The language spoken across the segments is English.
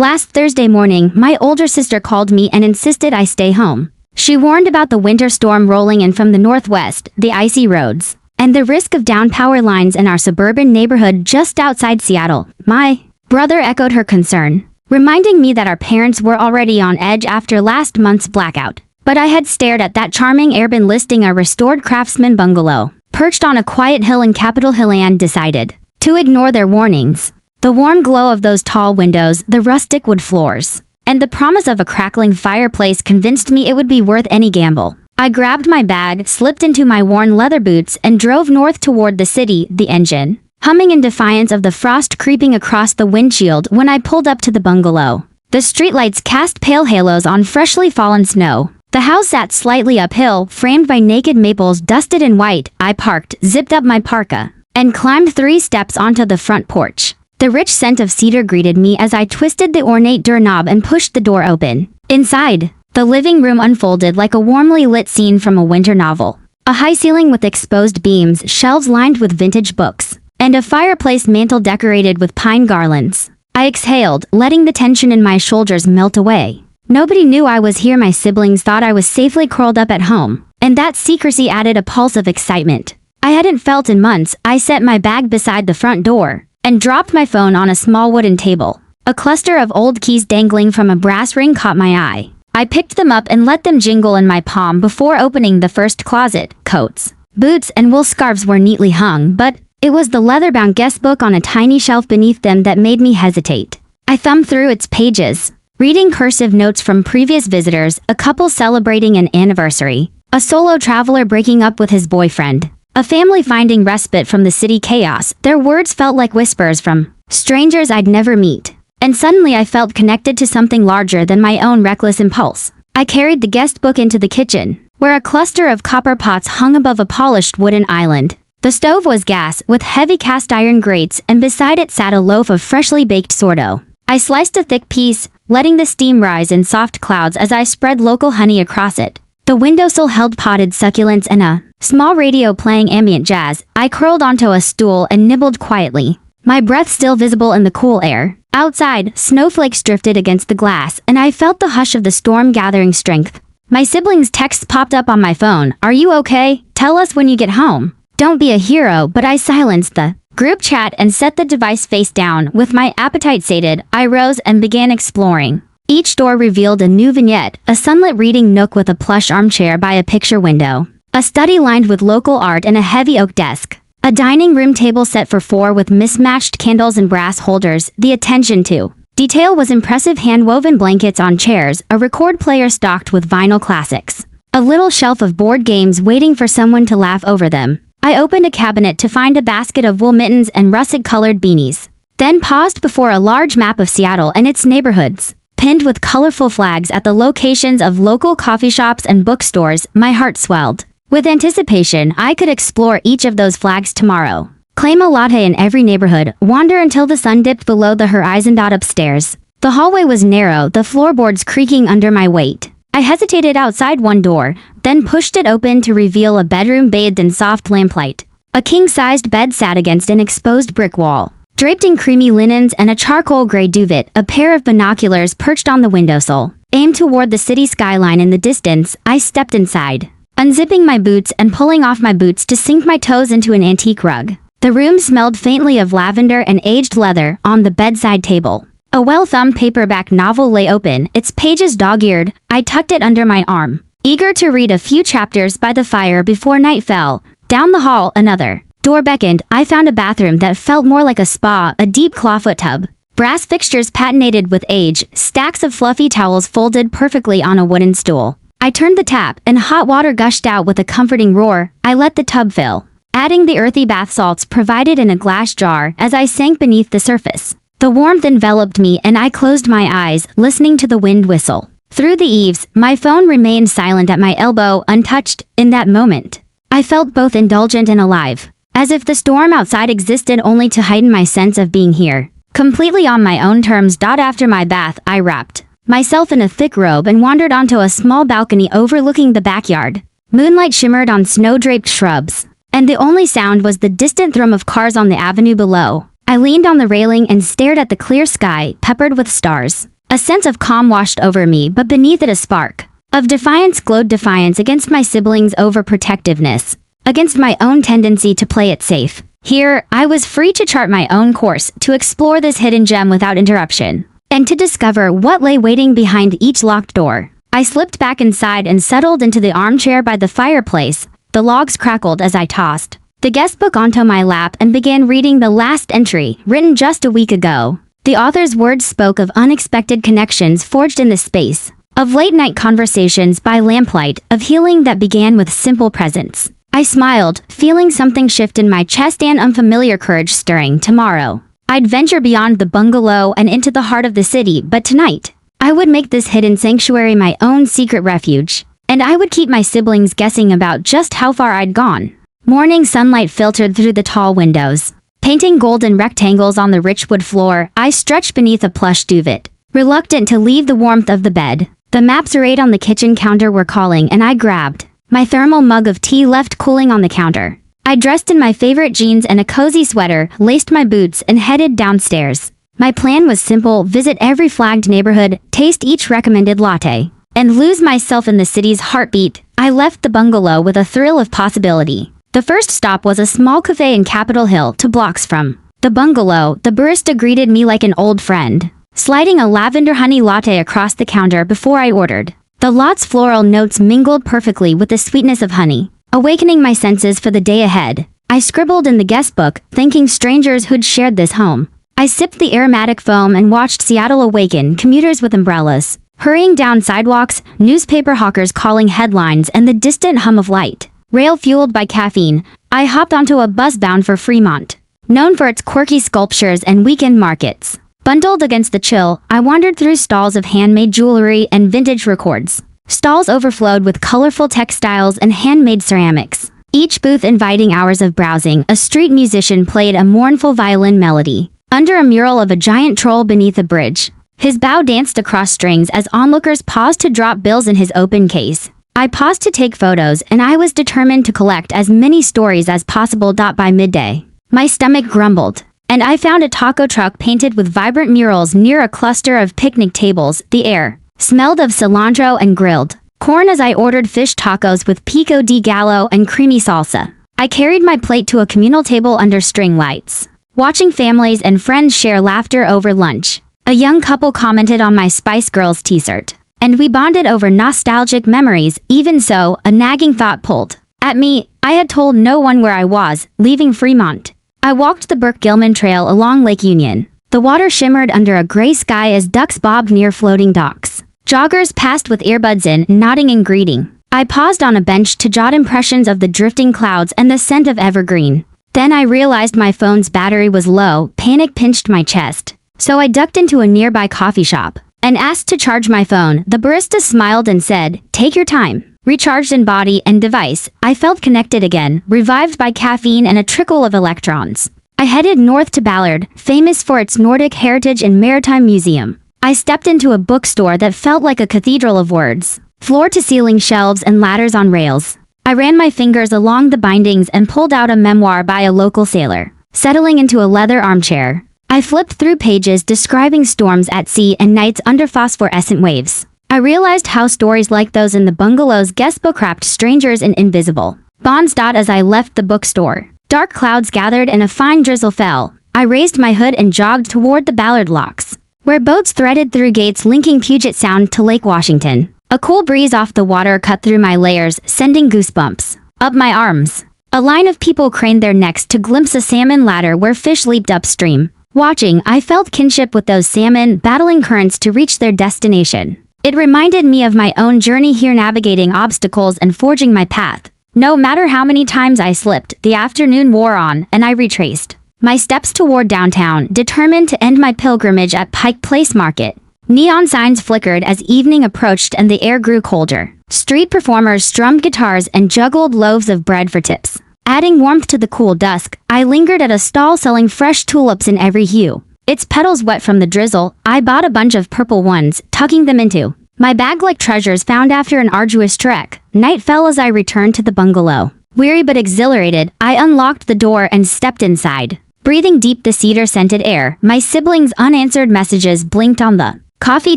Last Thursday morning, my older sister called me and insisted I stay home. She warned about the winter storm rolling in from the northwest, the icy roads, and the risk of downed power lines in our suburban neighborhood just outside Seattle. My brother echoed her concern, reminding me that our parents were already on edge after last month's blackout. But I had stared at that charming Airbnb listing, a restored craftsman bungalow, perched on a quiet hill in Capitol Hill, and decided to ignore their warnings. The warm glow of those tall windows, the rustic wood floors, and the promise of a crackling fireplace convinced me it would be worth any gamble. I grabbed my bag, slipped into my worn leather boots, and drove north toward the city, the engine humming in defiance of the frost creeping across the windshield when I pulled up to the bungalow. The streetlights cast pale halos on freshly fallen snow. The house sat slightly uphill, framed by naked maples dusted in white. I parked, zipped up my parka, and climbed 3 steps onto the front porch. The rich scent of cedar greeted me as I twisted the ornate doorknob and pushed the door open. Inside, the living room unfolded like a warmly lit scene from a winter novel. A high ceiling with exposed beams, shelves lined with vintage books, and a fireplace mantel decorated with pine garlands. I exhaled, letting the tension in my shoulders melt away. Nobody knew I was here. My siblings thought I was safely curled up at home, and that secrecy added a pulse of excitement I hadn't felt in months. I set my bag beside the front door and dropped my phone on a small wooden table. A cluster of old keys dangling from a brass ring caught my eye. I picked them up and let them jingle in my palm before opening the first closet. Coats, boots, and wool scarves were neatly hung, but it was the leather-bound guest book on a tiny shelf beneath them that made me hesitate. I thumbed through its pages, reading cursive notes from previous visitors, a couple celebrating an anniversary, a solo traveler breaking up with his boyfriend, a family finding respite from the city chaos. Their words felt like whispers from strangers I'd never meet. And suddenly I felt connected to something larger than my own reckless impulse. I carried the guest book into the kitchen, where a cluster of copper pots hung above a polished wooden island. The stove was gas, with heavy cast iron grates, and beside it sat a loaf of freshly baked sourdough. I sliced a thick piece, letting the steam rise in soft clouds as I spread local honey across it. The windowsill held potted succulents and a small radio playing ambient jazz. I curled onto a stool and nibbled quietly, my breath still visible in the cool air. Outside, snowflakes drifted against the glass, and I felt the hush of the storm gathering strength. My siblings' texts popped up on my phone. "Are you okay? Tell us when you get home. Don't be a hero." But I silenced the group chat and set the device face down. With my appetite sated, I rose and began exploring. Each door revealed a new vignette, a sunlit reading nook with a plush armchair by a picture window, a study lined with local art and a heavy oak desk, a dining room table set for 4 with mismatched candles and brass holders. The attention to detail was impressive: hand-woven blankets on chairs, a record player stocked with vinyl classics, a little shelf of board games waiting for someone to laugh over them. I opened a cabinet to find a basket of wool mittens and russet-colored beanies, then paused before a large map of Seattle and its neighborhoods, pinned with colorful flags at the locations of local coffee shops and bookstores. My heart swelled with anticipation. I could explore each of those flags tomorrow, claim a latte in every neighborhood, wander until the sun dipped below the horizon. Upstairs, the hallway was narrow, the floorboards creaking under my weight. I hesitated outside one door, then pushed it open to reveal a bedroom bathed in soft lamplight. A king-sized bed sat against an exposed brick wall, draped in creamy linens and a charcoal gray duvet. A pair of binoculars perched on the windowsill, aimed toward the city skyline in the distance. I stepped inside, unzipping my boots and pulling off my boots to sink my toes into an antique rug. The room smelled faintly of lavender and aged leather. On the bedside table, a well-thumbed paperback novel lay open, its pages dog-eared. I tucked it under my arm, eager to read a few chapters by the fire before night fell. Down the hall, another door beckoned. I found a bathroom that felt more like a spa, a deep clawfoot tub, brass fixtures patinated with age, stacks of fluffy towels folded perfectly on a wooden stool. I turned the tap, and hot water gushed out with a comforting roar. I let the tub fill, adding the earthy bath salts provided in a glass jar. As I sank beneath the surface, the warmth enveloped me, and I closed my eyes, listening to the wind whistle through the eaves. My phone remained silent at my elbow, untouched. In that moment, I felt both indulgent and alive, as if the storm outside existed only to heighten my sense of being here, completely on my own terms. After my bath, I wrapped myself in a thick robe and wandered onto a small balcony overlooking the backyard. Moonlight shimmered on snow-draped shrubs, and the only sound was the distant thrum of cars on the avenue below. I leaned on the railing and stared at the clear sky, peppered with stars. A sense of calm washed over me, but beneath it a spark of defiance glowed, defiance against my siblings' overprotectiveness, against my own tendency to play it safe. Here, I was free to chart my own course, to explore this hidden gem without interruption, and to discover what lay waiting behind each locked door. I slipped back inside and settled into the armchair by the fireplace. The logs crackled as I tossed the guest book onto my lap and began reading the last entry, written just a week ago. The author's words spoke of unexpected connections forged in the space, of late-night conversations by lamplight, of healing that began with simple presence. I smiled, feeling something shift in my chest and unfamiliar courage stirring. Tomorrow, I'd venture beyond the bungalow and into the heart of the city, but tonight, I would make this hidden sanctuary my own secret refuge, and I would keep my siblings guessing about just how far I'd gone. Morning sunlight filtered through the tall windows, painting golden rectangles on the rich wood floor. I stretched beneath a plush duvet, reluctant to leave the warmth of the bed. The maps arrayed on the kitchen counter were calling, and I grabbed my thermal mug of tea left cooling on the counter. I dressed in my favorite jeans and a cozy sweater, laced my boots, and headed downstairs. My plan was simple: visit every flagged neighborhood, taste each recommended latte, and lose myself in the city's heartbeat. I left the bungalow with a thrill of possibility. The first stop was a small cafe in Capitol Hill, 2 blocks from the bungalow. The barista greeted me like an old friend, sliding a lavender honey latte across the counter before I ordered. The latte's floral notes mingled perfectly with the sweetness of honey, awakening my senses for the day ahead. I scribbled in the guest book, thanking strangers who'd shared this home. I sipped the aromatic foam and watched Seattle awaken, commuters with umbrellas hurrying down sidewalks, newspaper hawkers calling headlines, and the distant hum of light rail fueled by caffeine. I hopped onto a bus bound for Fremont, known for its quirky sculptures and weekend markets. Bundled against the chill, I wandered through stalls of handmade jewelry and vintage records. Stalls overflowed with colorful textiles and handmade ceramics, each booth inviting hours of browsing. A street musician played a mournful violin melody under a mural of a giant troll beneath a bridge. His bow danced across strings as onlookers paused to drop bills in his open case. I paused to take photos, and I was determined to collect as many stories as possible. By midday, my stomach grumbled, and I found a taco truck painted with vibrant murals near a cluster of picnic tables. The air smelled of cilantro and grilled corn as I ordered fish tacos with pico de gallo and creamy salsa. I carried my plate to a communal table under string lights, watching families and friends share laughter over lunch. A young couple commented on my Spice Girls t-shirt, and we bonded over nostalgic memories. Even so, a nagging thought pulled at me. I had told no one where I was, leaving Fremont. I walked the Burke-Gilman Trail along Lake Union. The water shimmered under a gray sky as ducks bobbed near floating docks. Joggers passed with earbuds in, nodding in greeting. I paused on a bench to jot impressions of the drifting clouds and the scent of evergreen. Then I realized my phone's battery was low. Panic pinched my chest, so I ducked into a nearby coffee shop and asked to charge my phone. The barista smiled and said, "Take your time." Recharged in body and device, I felt connected again, revived by caffeine and a trickle of electrons. I headed north to Ballard, famous for its Nordic heritage and maritime museum. I stepped into a bookstore that felt like a cathedral of words, floor-to-ceiling shelves and ladders on rails. I ran my fingers along the bindings and pulled out a memoir by a local sailor. Settling into a leather armchair, I flipped through pages describing storms at sea and nights under phosphorescent waves. I realized how stories like those in the bungalow's guest book wrapped strangers in invisible bonds. As I left the bookstore, dark clouds gathered and a fine drizzle fell. I raised my hood and jogged toward the Ballard locks, where boats threaded through gates linking Puget Sound to Lake Washington. A cool breeze off the water cut through my layers, sending goosebumps up my arms. A line of people craned their necks to glimpse a salmon ladder where fish leaped upstream. Watching, I felt kinship with those salmon, battling currents to reach their destination. It reminded me of my own journey here, navigating obstacles and forging my path. No matter how many times I slipped, the afternoon wore on, and I retraced my steps toward downtown, determined to end my pilgrimage at Pike Place Market. Neon signs flickered as evening approached and the air grew colder. Street performers strummed guitars and juggled loaves of bread for tips. Adding warmth to the cool dusk, I lingered at a stall selling fresh tulips in every hue. Its petals wet from the drizzle, I bought a bunch of purple ones, tucking them into my bag like treasures found after an arduous trek. Night fell as I returned to the bungalow. Weary but exhilarated, I unlocked the door and stepped inside. Breathing deep the cedar-scented air, my siblings' unanswered messages blinked on the coffee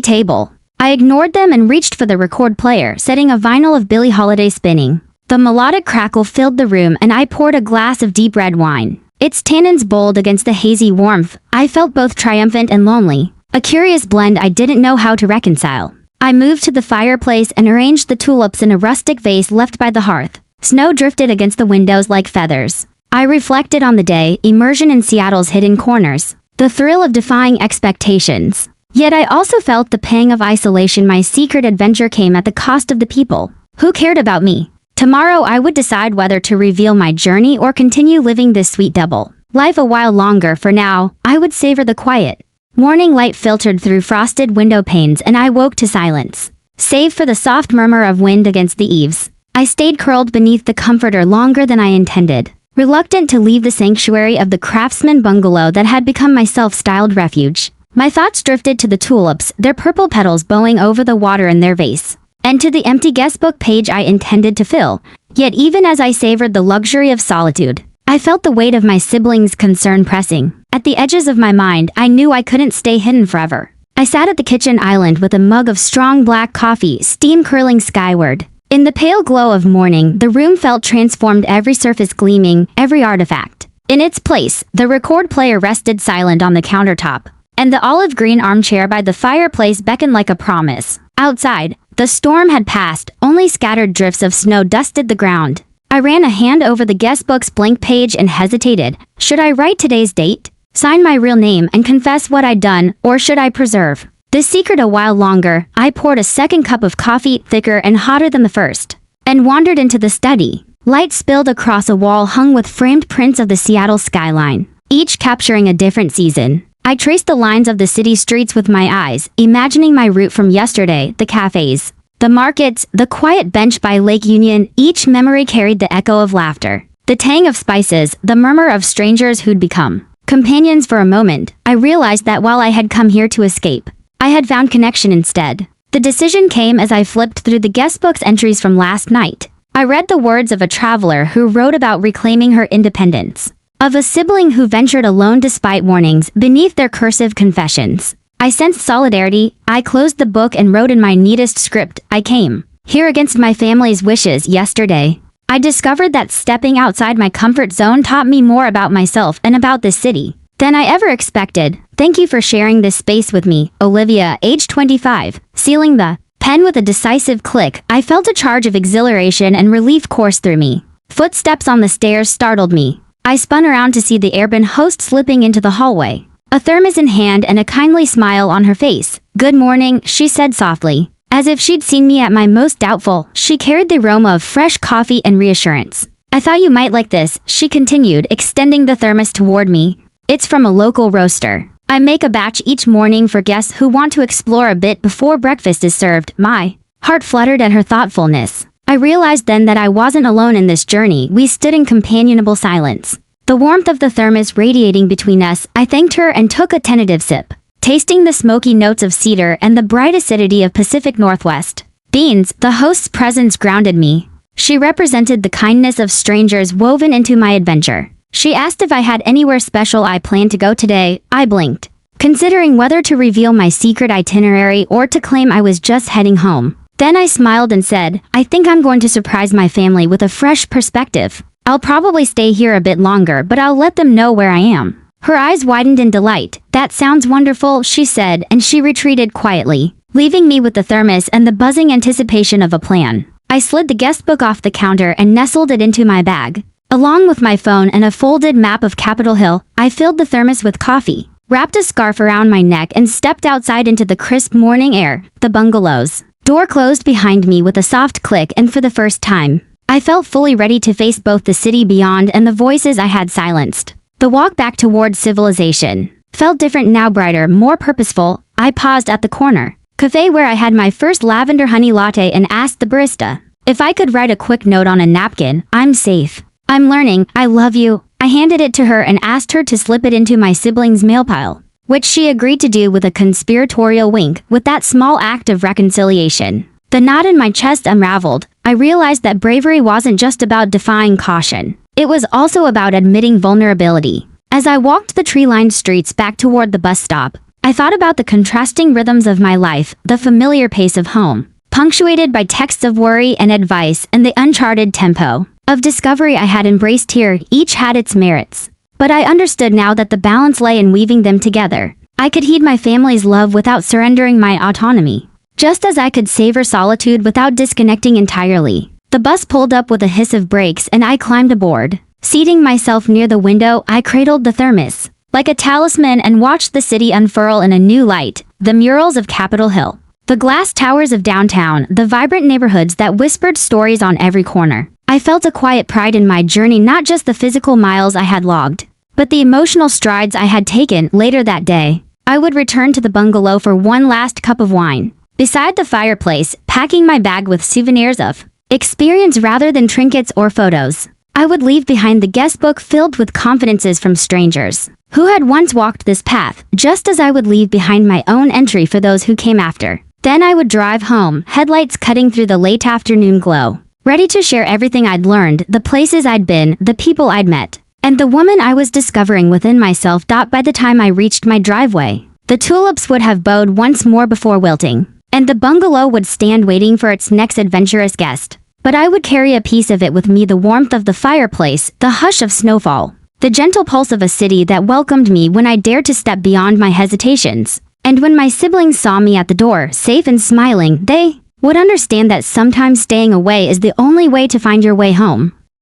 table. I ignored them and reached for the record player, setting a vinyl of Billie Holiday spinning. The melodic crackle filled the room and I poured a glass of deep red wine. Its tannins bold against the hazy warmth. I felt both triumphant and lonely, a curious blend I didn't know how to reconcile. I moved to the fireplace and arranged the tulips in a rustic vase left by the hearth. Snow drifted against the windows like feathers. I reflected on the day, immersion in Seattle's hidden corners, the thrill of defying expectations. Yet I also felt the pang of isolation. My secret adventure came at the cost of the people who cared about me. Tomorrow I would decide whether to reveal my journey or continue living this sweet double life a while longer. For now, I would savor the quiet. Morning light filtered through frosted window panes and I woke to silence. Save for the soft murmur of wind against the eaves, I stayed curled beneath the comforter longer than I intended, reluctant to leave the sanctuary of the craftsman bungalow that had become my self-styled refuge. My thoughts drifted to the tulips, their purple petals bowing over the water in their vase, and to the empty guestbook page I intended to fill. Yet even as I savored the luxury of solitude, I felt the weight of my siblings' concern pressing. At the edges of my mind, I knew I couldn't stay hidden forever. I sat at the kitchen island with a mug of strong black coffee, steam curling skyward. In the pale glow of morning, the room felt transformed, every surface gleaming, every artifact in its place. The record player rested silent on the countertop, and the olive green armchair by the fireplace beckoned like a promise. Outside, the storm had passed, only scattered drifts of snow dusted the ground. I ran a hand over the guestbook's blank page and hesitated. Should I write today's date, sign my real name and confess what I'd done, or should I preserve this secret a while longer? I poured a second cup of coffee, thicker and hotter than the first, and wandered into the study. Light spilled across a wall hung with framed prints of the Seattle skyline, each capturing a different season. I traced the lines of the city streets with my eyes, imagining my route from yesterday, the cafes, the markets, the quiet bench by Lake Union. Each memory carried the echo of laughter, the tang of spices, the murmur of strangers who'd become companions. For a moment, I realized that while I had come here to escape, I had found connection instead. The decision came as I flipped through the guestbook's entries from last night. I read the words of a traveler who wrote about reclaiming her independence, of a sibling who ventured alone despite warnings beneath their cursive confessions. I sensed solidarity. I closed the book and wrote in my neatest script, I came here against my family's wishes. Yesterday, I discovered that stepping outside my comfort zone taught me more about myself and about this city than I ever expected. Thank you for sharing this space with me, Olivia, age 25. Sealing the pen with a decisive click, I felt a charge of exhilaration and relief course through me. Footsteps on the stairs startled me. I spun around to see the Airbnb host slipping into the hallway, a thermos in hand and a kindly smile on her face. Good morning, she said softly. As if she'd seen me at my most doubtful, she carried the aroma of fresh coffee and reassurance. I thought you might like this, she continued, extending the thermos toward me. It's from a local roaster. I make a batch each morning for guests who want to explore a bit before breakfast is served. My heart fluttered at her thoughtfulness. I realized then that I wasn't alone in this journey. We stood in companionable silence, the warmth of the thermos radiating between us. I thanked her and took a tentative sip, tasting the smoky notes of cedar and the bright acidity of Pacific Northwest beans. The host's presence grounded me. She represented the kindness of strangers woven into my adventure. She asked if I had anywhere special I planned to go today. I blinked, considering whether to reveal my secret itinerary or to claim I was just heading home. Then I smiled and said, I think I'm going to surprise my family with a fresh perspective. I'll probably stay here a bit longer, but I'll let them know where I am. Her eyes widened in delight. That sounds wonderful, she said, and she retreated quietly, leaving me with the thermos and the buzzing anticipation of a plan. I slid the guestbook off the counter and nestled it into my bag. Along with my phone and a folded map of Capitol Hill, I filled the thermos with coffee, wrapped a scarf around my neck and stepped outside into the crisp morning air. The bungalow's door closed behind me with a soft click, and for the first time, I felt fully ready to face both the city beyond and the voices I had silenced. The walk back toward civilization felt different now, brighter, more purposeful. I paused at the corner cafe where I had my first lavender honey latte and asked the barista if I could write a quick note on a napkin. I'm safe. I'm learning. I love you. I handed it to her and asked her to slip it into my siblings' mail pile, which she agreed to do with a conspiratorial wink. With that small act of reconciliation, the knot in my chest unraveled. I realized that bravery wasn't just about defying caution. It was also about admitting vulnerability. As I walked the tree-lined streets back toward the bus stop, I thought about the contrasting rhythms of my life, the familiar pace of home, punctuated by texts of worry and advice, and the uncharted tempo of discovery I had embraced here. Each had its merits, but I understood now that the balance lay in weaving them together. I could heed my family's love without surrendering my autonomy, just as I could savor solitude without disconnecting entirely. The bus pulled up with a hiss of brakes and I climbed aboard. Seating myself near the window, I cradled the thermos like a talisman and watched the city unfurl in a new light. The murals of Capitol Hill, the glass towers of downtown, the vibrant neighborhoods that whispered stories on every corner. I felt a quiet pride in my journey, not just the physical miles I had logged, but the emotional strides I had taken. Later that day, I would return to the bungalow for one last cup of wine beside the fireplace, packing my bag with souvenirs of experience rather than trinkets or photos. I would leave behind the guest book filled with confidences from strangers who had once walked this path, just as I would leave behind my own entry for those who came after. Then I would drive home, headlights cutting through the late afternoon glow, ready to share everything I'd learned, the places I'd been, the people I'd met, and the woman I was discovering within myself. By the time I reached my driveway, the tulips would have bowed once more before wilting, and the bungalow would stand waiting for its next adventurous guest. But I would carry a piece of it with me, the warmth of the fireplace, the hush of snowfall, the gentle pulse of a city that welcomed me when I dared to step beyond my hesitations. And when my siblings saw me at the door, safe and smiling, they would understand that sometimes staying away is the only way to find your way home.